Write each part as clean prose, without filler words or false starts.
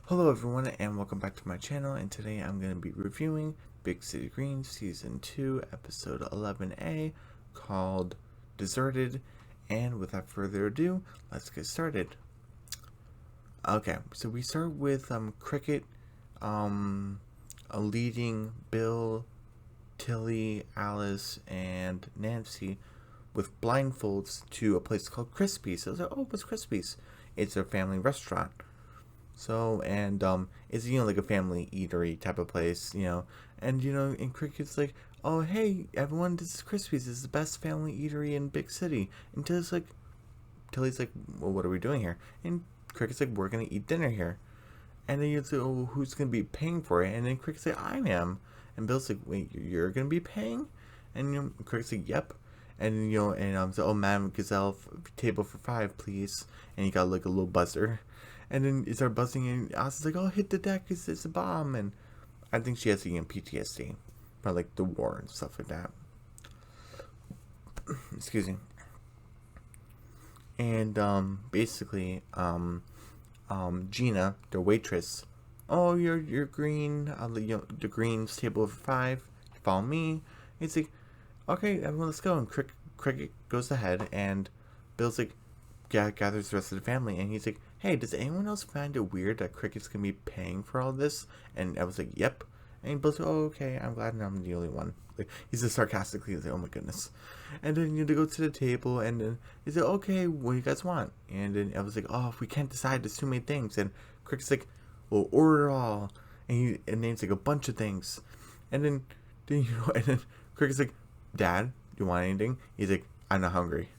Hello everyone and welcome back to my channel, and today I'm going to be reviewing Big City Greens Season 2 Episode 11A called Deserted. And without further ado, let's get started. Okay, so we start with Cricket leading Bill, Tilly, Alice, and Nancy with blindfolds to a place called Crispy's. So I was like, oh, what's Crispy's? It's a family restaurant. So, and it's, like a family eatery type of place, and, and Cricket's like, oh, hey, everyone, this is Crispy's. This is the best family eatery in Big City. And Tilly's like, well, what are we doing here? And Cricket's like, we're going to eat dinner here. And then you say, oh, who's going to be paying for it? And then Cricket's like, I am. And Bill's like, wait, you're going to be paying? And, Cricket's like, yep. And, so, oh, Madam Gazelle, table for 5, please. And you got, like, a little buzzer. And then it started buzzing, and Alice is like, oh, hit the deck, it's a bomb. And I think she has PTSD from, like, the war and stuff like that. Excuse me. And, basically, Gina, the waitress, oh, you're green, the greens table for 5, follow me. It's like, okay, everyone, let's go. And Cricket goes ahead, and Bill's like, gathers the rest of the family, and he's like, hey, does anyone else find it weird that Cricket's gonna be paying for all this? And I was like, yep. And Bill's like, oh, okay, I'm glad I'm the only one. Like, he's just sarcastically like, oh my goodness. And then they go to the table, and then he's like, okay, what do you guys want? And then I was like, oh, we can't decide, there's too many things. And Cricket's like, well, order it all. And he names like a bunch of things. And then and then Cricket's like, Dad, do you want anything? He's like, I'm not hungry.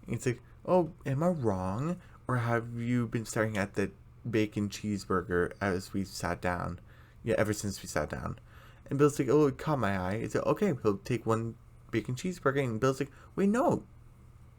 And he's like, oh, am I wrong? Or have you been staring at the bacon cheeseburger as we sat down? Yeah, ever since we sat down. And Bill's like, oh, it caught my eye. It's like, okay, he'll take one bacon cheeseburger. And Bill's like, wait, no,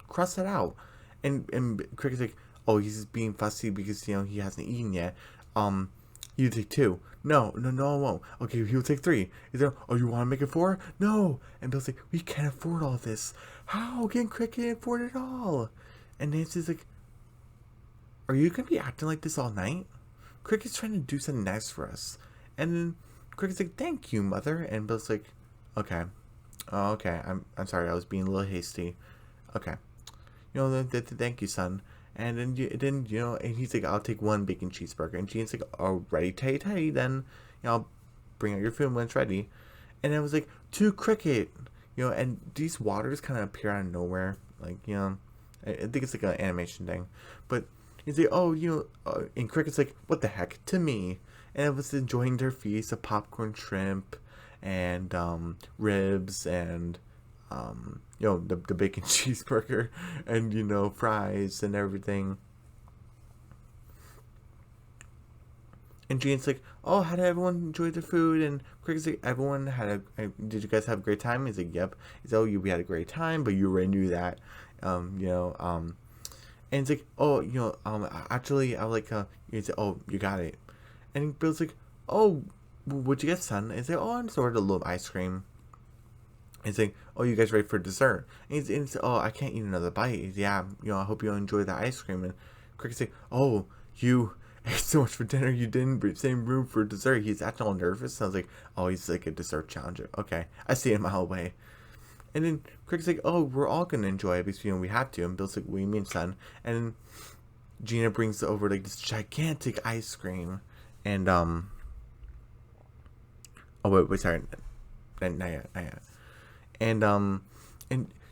cross that out. And Cricket's like, oh, he's just being fussy because, he hasn't eaten yet. You take 2. No, I won't. Okay, he'll take 3. He's like, oh, you want to make it 4? No. And Bill's like, we can't afford all this. How can Cricket afford it all? And Nancy's like, are you going to be acting like this all night? Cricket's trying to do something nice for us. And then Cricket's like, thank you, Mother. And Bill's like, okay. Oh, okay. I'm sorry. I was being a little hasty. Okay. Thank you, son. And then, and he's like, I'll take 1 bacon cheeseburger. And Jean's like, oh, ready, Teddy, then, I'll bring out your food when it's ready. And I was like, to Cricket. And these waters kind of appear out of nowhere. Like, I think it's like an animation thing. But he's like, oh, and Cricket's like, what the heck, to me. And I was enjoying their feast of popcorn shrimp and ribs and, the bacon cheeseburger and, fries and everything. And Jean's like, oh, how did everyone enjoy the food? And Cricket's like, everyone had did you guys have a great time? He's like, yep. He's like, oh, we had a great time, but you already knew that. And it's like, oh, actually, I like, he's like, oh, you got it. And Bill's like, oh, what'd you get, son? And he's like, oh, I just ordered a little ice cream. And he's like, oh, you guys ready for dessert? And he's like, oh, I can't eat another bite. He's, yeah, I hope you enjoy the ice cream. And Cricket's like, oh, you ate so much for dinner, you didn't same room for dessert. He's acting all nervous. And I was like, oh, he's like a dessert challenger. Okay, I see him a mile away. And then Cricket's like, oh, we're all going to enjoy it because, we have to. And Bill's like, what do you mean, son? And then Gina brings over, like, this gigantic ice cream. And, oh, wait, sorry. Not yet. And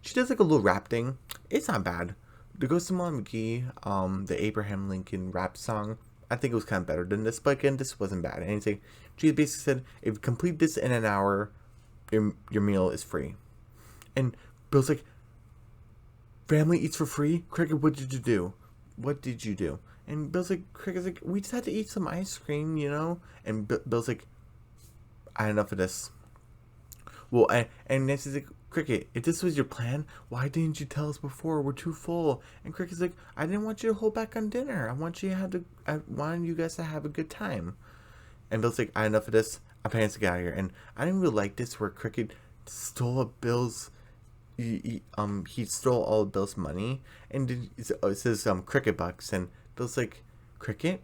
she does, like, a little rap thing. It's not bad. The Ghost of Mom McGee, the Abraham Lincoln rap song, I think it was kind of better than this. But, again, this wasn't bad. And he's like, she basically said, if you complete this in an hour, your meal is free. And Bill's like, family eats for free? Cricket, what did you do? What did you do? And Bill's like, Cricket's like, we just had to eat some ice cream, And Bill's like, I had enough of this. Well, and Nancy's like, Cricket, if this was your plan, why didn't you tell us before? We're too full. And Cricket's like, I didn't want you to hold back on dinner. I wanted you guys to have a good time. And Bill's like, I had enough of this. I'm planning to get out of here. And I didn't really like this where Cricket stole Bill's he stole all of Bill's money, and it says Cricket bucks, and Bill's like, Cricket,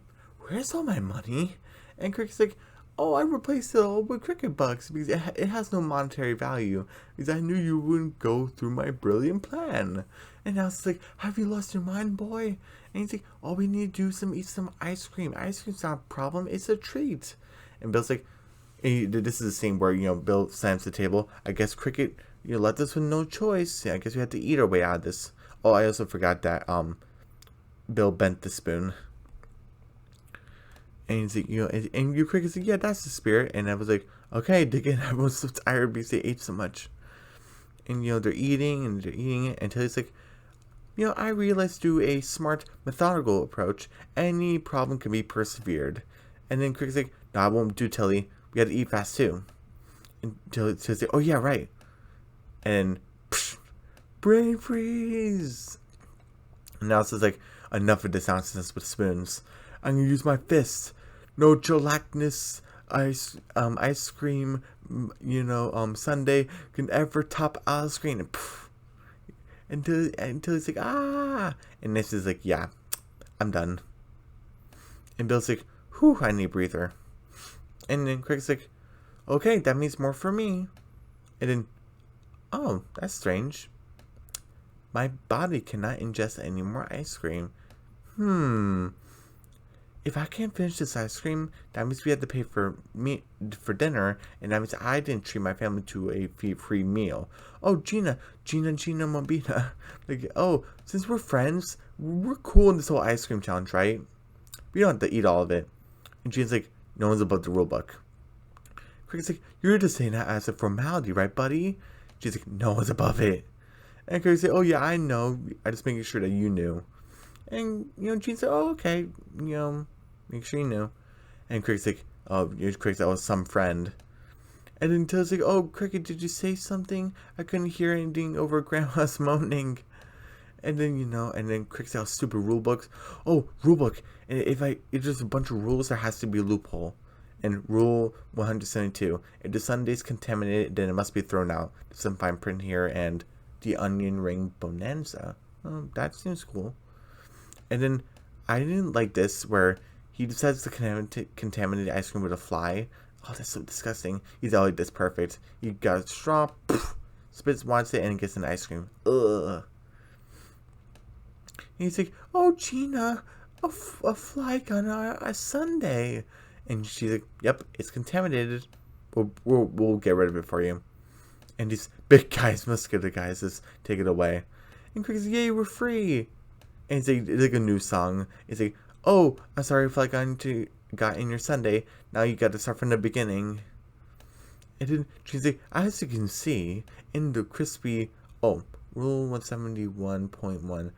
where's all my money? And Cricket's like, oh, I replaced it all with cricket bucks because it has no monetary value because I knew you wouldn't go through my brilliant plan. And I was like, have you lost your mind, boy? And he's like, all we need to do is eat some ice cream. Ice cream's not a problem, it's a treat. And Bill's like, this is the scene where, Bill slams the table. I guess Cricket, left us with no choice. Yeah, I guess we had to eat our way out of this. Oh, I also forgot that Bill bent the spoon. And he's like, and you Cricket's like, yeah, that's the spirit. And I was like, okay, dig in. Everyone's so tired because they ate so much. And, they're eating it until he's like, I realized through a smart, methodical approach, any problem can be persevered. And then Cricket's like, no, I won't do, Tilly. We gotta eat fast, too. And Tilly's like, oh, yeah, right. And psh, brain freeze. And now it's just like, enough of this nonsense with spoons. I'm gonna use my fists. No gelatinous ice cream, sundae can ever top ice cream. And poof, until it's like, ah. And this is like, yeah, I'm done. And Bill's like, whew, I need a breather. And then Cricket's like, okay, that means more for me. And then, oh, that's strange. My body cannot ingest any more ice cream. If I can't finish this ice cream, that means we had to pay for dinner, and that means I didn't treat my family to a free meal. Oh, Gina, Mabina. Like, oh, since we're friends, we're cool in this whole ice cream challenge, right? We don't have to eat all of it. And Gina's like, no one's above the rule book. Cricket's like, you're just saying that as a formality, right, buddy? She's like, no one's above it. And Cricket's like, oh yeah, I know. I'm just making sure that you knew. And, Gina's like, oh, okay, make sure you knew. And Cricket's like, oh, Cricket's like, oh, some friend. And then Tilly's like, oh, Cricket, did you say something? I couldn't hear anything over Grandma's moaning. And then, and then Cricket's like, oh, stupid rule books. Oh, rule book. And if there's a bunch of rules, there has to be a loophole. And rule 172, if the sundae's contaminated, then it must be thrown out. There's some fine print here, and the onion ring bonanza. Oh, that seems cool. And then I didn't like this where he decides to contaminate ice cream with a fly. Oh, that's so disgusting. He's all like this perfect. He got a straw, poof, spits, wants it, and gets an ice cream. Ugh. And he's like, oh, Gina, a fly got on a sundae. And she's like, yep, it's contaminated. We'll get rid of it for you. And these big guys, muscular guys, just take it away. And Cricket's like, yay, we're free. And it's like a new song. It's like, oh, I'm sorry if I got in your sundae. Now you got to start from the beginning. And then she's like, as you can see, in the crispy, rule 171.1,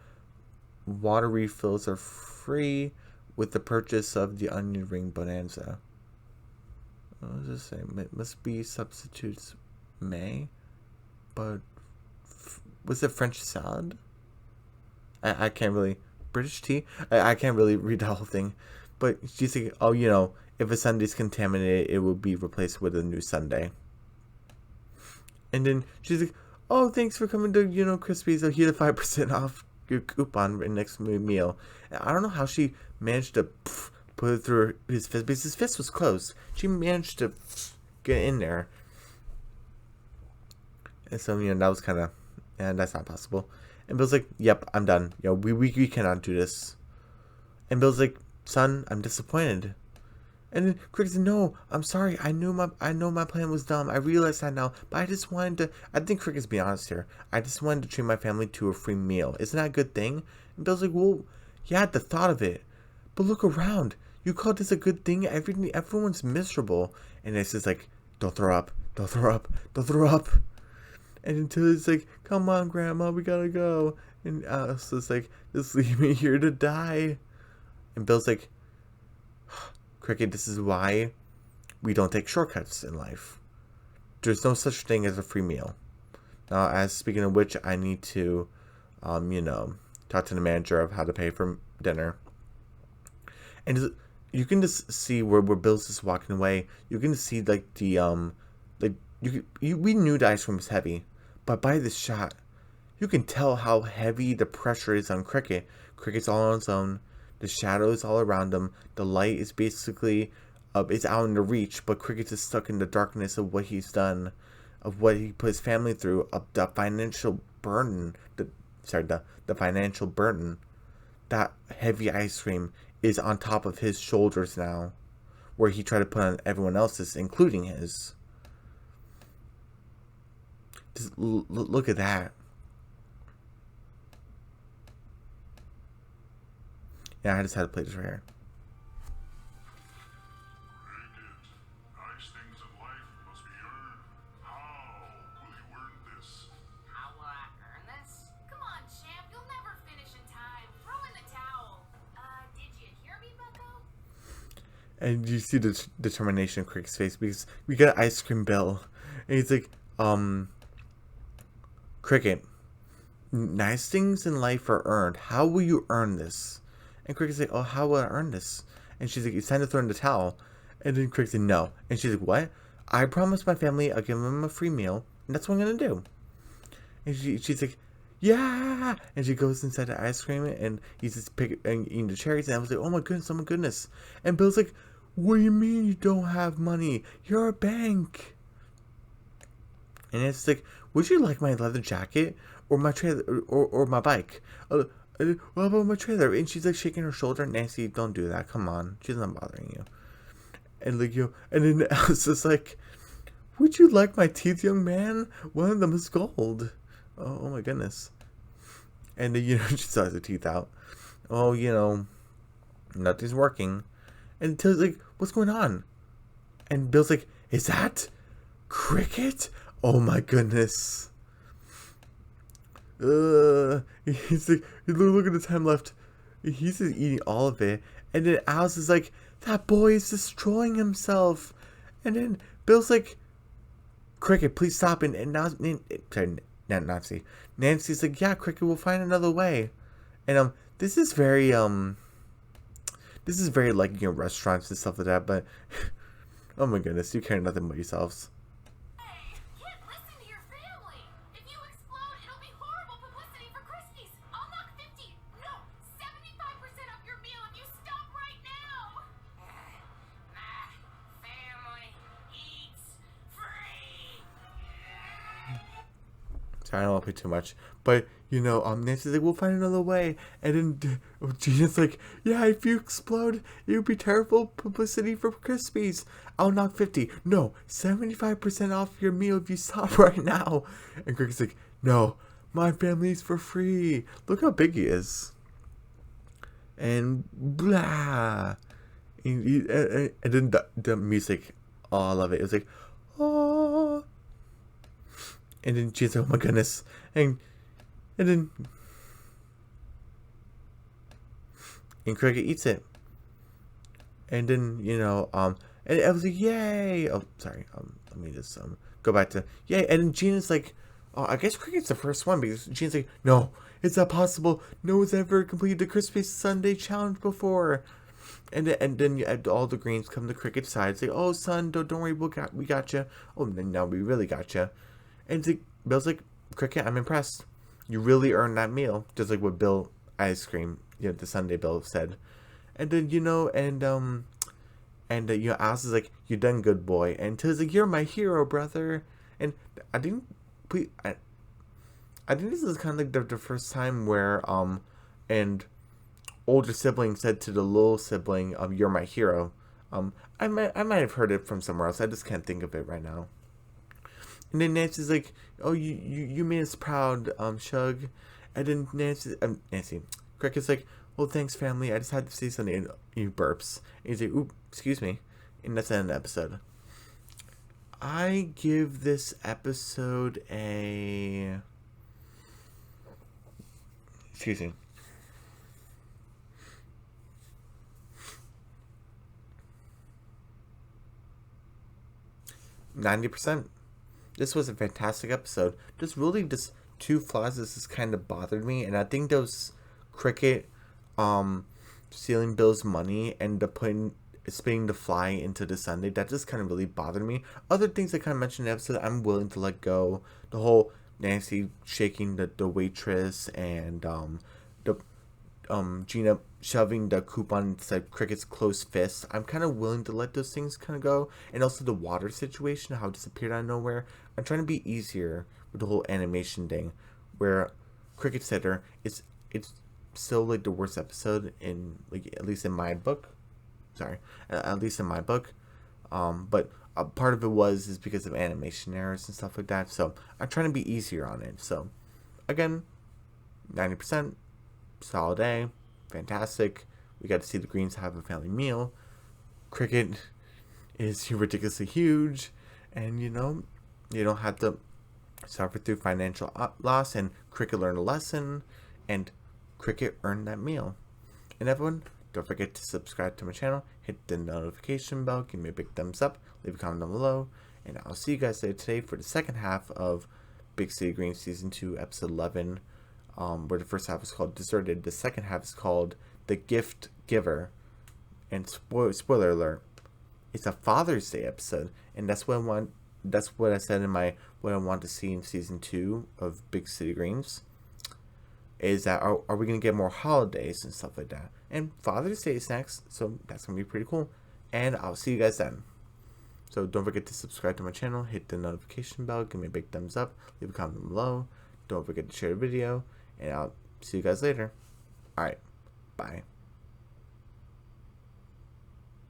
water refills are free with the purchase of the onion ring bonanza. What does it say? It must be substitutes may, but was it French salad? I can't really, British tea? I can't really read the whole thing. But she's like, oh, if a sundae's contaminated, it will be replaced with a new sundae. And then she's like, oh, thanks for coming to, Crispy's. I'll hear the 5% off your coupon next meal. And I don't know how she managed to put it through his fist, because his fist was closed. She managed to get in there. And so, that was kind of, that's not possible. And Bill's like, yep, I'm done. We cannot do this. And Bill's like, son, I'm disappointed. And then Cricket's like, no, I'm sorry. I know my plan was dumb. I realize that now. But I just wanted to, I think Cricket's being honest here. I just wanted to treat my family to a free meal. Isn't that a good thing? And Bill's like, well, yeah, the thought of it. But look around. You call this a good thing? Everyone's miserable. And it's just like, don't throw up. Don't throw up. Don't throw up. And until it's like, come on, Grandma, we gotta go. And Alice's like, just leave me here to die. And Bill's like, Cricket, this is why we don't take shortcuts in life. There's no such thing as a free meal. Now, as speaking of which, I need to, talk to the manager of how to pay for dinner. And you can just see where Bill's just walking away. You can see like the we knew the ice cream was heavy, but by this shot, you can tell how heavy the pressure is on Cricket. Cricket's all on his own. The shadows all around him. The light is basically it's out in the reach, but Cricket's is stuck in the darkness of what he's done, of what he put his family through, of the financial burden. The financial burden. That heavy ice cream is on top of his shoulders now, where he tried to put on everyone else's, including his. Just look at that. Yeah, I just had to play this right here. Nice things in life must be earned. How will you earn this? How will I earn this? Come on, champ. You'll never finish in time. Throw in the towel. Did you hear me, Bucko? And you see the determination in Cricket's face, because we got an ice cream bill. And he's like, Cricket, nice things in life are earned. How will you earn this? And Cricket's like, oh, how will I earn this? And she's like, it's time to throw in the towel. And then Cricket's like, no. And she's like, what? I promised my family I'll give them a free meal, and that's what I'm going to do. And she's like, yeah. And she goes inside the ice cream, and he's just eating the cherries. And I was like, oh my goodness. And Bill's like, what do you mean you don't have money? You're a bank. And it's like, would you like my leather jacket or my trailer or my bike? What about my trailer? And she's like shaking her shoulder. Nancy, don't do that. Come on, she's not bothering you. And like and then Alice is like, would you like my teeth, young man? One of them is gold. Oh my goodness. And then she saws the teeth out. Oh, nothing's working. And Tilly's like, what's going on? And Bill's like, is that Cricket? Oh my goodness. He's like, look at the time left. He's just eating all of it. And then Alice is like, that boy is destroying himself. And then Bill's like, Cricket, please stop. And now, sorry, not Nancy. Nancy's like, yeah, Cricket, we'll find another way. And this is very like restaurants and stuff like that. But oh my goodness, you care nothing about yourselves. Sorry, I don't want to play too much. But, Nancy's like, we'll find another way. And then Gina's like, yeah, if you explode, it would be terrible publicity for Krispies. I'll knock 50. No, 75% off your meal if you stop right now. And Cricket's like, no, my family's for free. Look how big he is. And blah. And then the music, oh, I love it. It was like, oh. And then she's like, oh my goodness. And Cricket eats it. And then, and I was like, yay. Oh, sorry. Let me just go back to, yay. And then Gina's like, oh, I guess Cricket's the first one, because Gina's like, no, it's not possible. No one's ever completed the Crispy Sunday challenge before. And then all the greens come to Cricket's side. Say, oh, son, don't worry, we got you. Oh, no, we really got you. And Bill's like, Cricket, I'm impressed. You really earned that meal. Just like what Bill Ice Cream, the Sunday Bill said. And then, Alice is like, you done good, boy. And Tilly's like, you're my hero, brother. And I think this is kind of like the first time where, and older sibling said to the little sibling, you're my hero. I might have heard it from somewhere else. I just can't think of it right now. And then Nancy's like, oh, you made us proud, Shug. And then Nancy, Cricket's like, well, thanks, family. I just had to say something. And he burps. And he's like, oop, excuse me. And that's the end of the episode. I give this episode a... Excuse me. 90%. This was a fantastic episode. Just two flaws that just kind of bothered me, and I think those Cricket stealing Bill's money and spinning the fly into the sundae, that just kind of really bothered me. Other things I kind of mentioned in the episode, I'm willing to let go. The whole Nancy shaking the waitress, and Gina shoving the coupon inside Cricket's closed fist. I'm kind of willing to let those things kind of go. And also the water situation, how it disappeared out of nowhere. I'm trying to be easier with the whole animation thing, where Cricket said her, it's still like the worst episode in, like, at least in my book. Sorry, at least in my book. But a part of it is because of animation errors and stuff like that. So I'm trying to be easier on it. So again, 90%, solid A, fantastic. We got to see the Greens have a family meal. Cricket is ridiculously huge, and you don't have to suffer through financial loss. And Cricket learned a lesson, and Cricket earned that meal. And everyone, don't forget to subscribe to my channel, hit the notification bell, give me a big thumbs up, leave a comment down below, and I'll see you guys later today for the second half of Big City Greens Season 2, Episode 11, where the first half is called Deserted. The second half is called The Gift Giver. And spoiler alert, it's a Father's Day episode, and that's what I said in my what I want to see in Season 2 of Big City Greens. Is that are we going to get more holidays and stuff like that? And Father's Day is next, so that's going to be pretty cool. And I'll see you guys then. So don't forget to subscribe to my channel, hit the notification bell, give me a big thumbs up, leave a comment below. Don't forget to share the video, and I'll see you guys later. Alright, bye.